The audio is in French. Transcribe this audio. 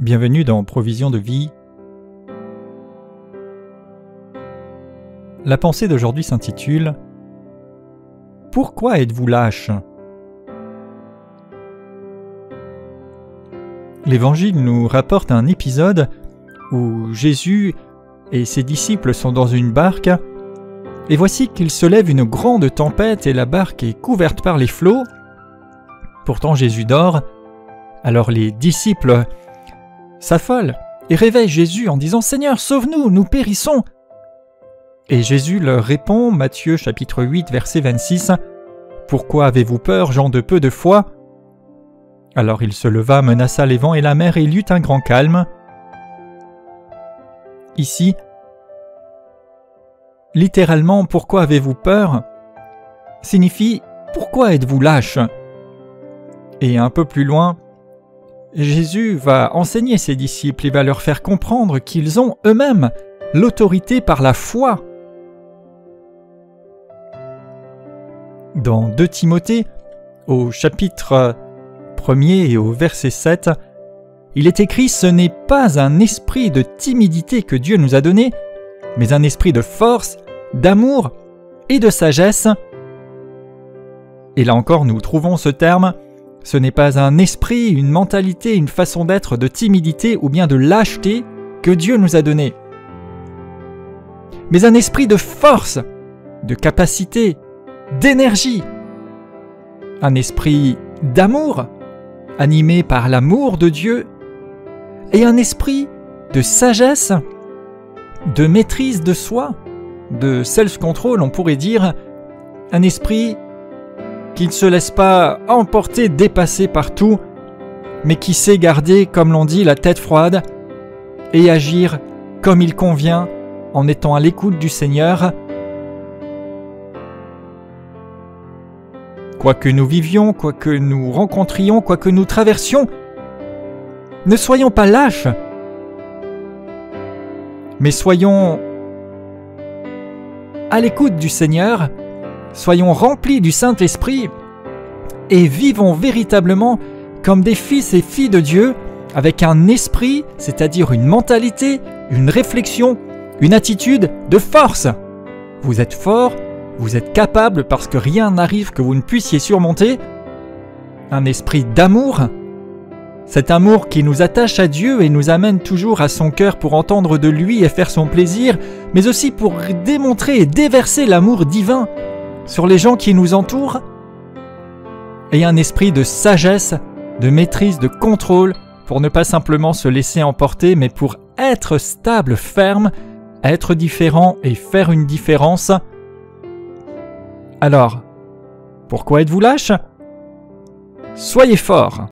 Bienvenue dans Provision de vie. La pensée d'aujourd'hui s'intitule « Pourquoi êtes-vous lâches ?» L'Évangile nous rapporte un épisode où Jésus et ses disciples sont dans une barque et voici qu'il se lève une grande tempête et la barque est couverte par les flots. Pourtant Jésus dort, alors les disciples s'affolent et réveillent Jésus en disant « Seigneur, sauve-nous, nous périssons !» Et Jésus leur répond, Matthieu chapitre 8, verset 26, « Pourquoi avez-vous peur, gens de peu de foi ?» Alors il se leva, menaça les vents et la mer et il y eut un grand calme. Ici, littéralement, « Pourquoi avez-vous peur ?» signifie « Pourquoi êtes-vous lâches ?» Et un peu plus loin, Jésus va enseigner ses disciples et va leur faire comprendre qu'ils ont eux-mêmes l'autorité par la foi. Dans 2 Timothée, au chapitre 1er et au verset 7, il est écrit « Ce n'est pas un esprit de timidité que Dieu nous a donné, mais un esprit de force, d'amour et de sagesse. » Et là encore, nous trouvons ce terme. Ce n'est pas un esprit, une mentalité, une façon d'être de timidité ou bien de lâcheté que Dieu nous a donné, mais un esprit de force, de capacité, d'énergie, un esprit d'amour, animé par l'amour de Dieu, et un esprit de sagesse, de maîtrise de soi, de self-control, on pourrait dire, un esprit qui ne se laisse pas emporter, dépasser par tout, mais qui sait garder, comme l'on dit, la tête froide et agir comme il convient en étant à l'écoute du Seigneur. Quoi que nous vivions, quoi que nous rencontrions, quoi que nous traversions, ne soyons pas lâches, mais soyons à l'écoute du Seigneur, soyons remplis du Saint-Esprit et vivons véritablement comme des fils et filles de Dieu avec un esprit, c'est-à-dire une mentalité, une réflexion, une attitude de force. Vous êtes fort, vous êtes capable parce que rien n'arrive que vous ne puissiez surmonter. Un esprit d'amour, cet amour qui nous attache à Dieu et nous amène toujours à son cœur pour entendre de lui et faire son plaisir, mais aussi pour démontrer et déverser l'amour divin sur les gens qui nous entourent, et un esprit de sagesse, de maîtrise, de contrôle, pour ne pas simplement se laisser emporter, mais pour être stable, ferme, être différent et faire une différence. Alors, pourquoi êtes-vous lâches ? Soyez forts.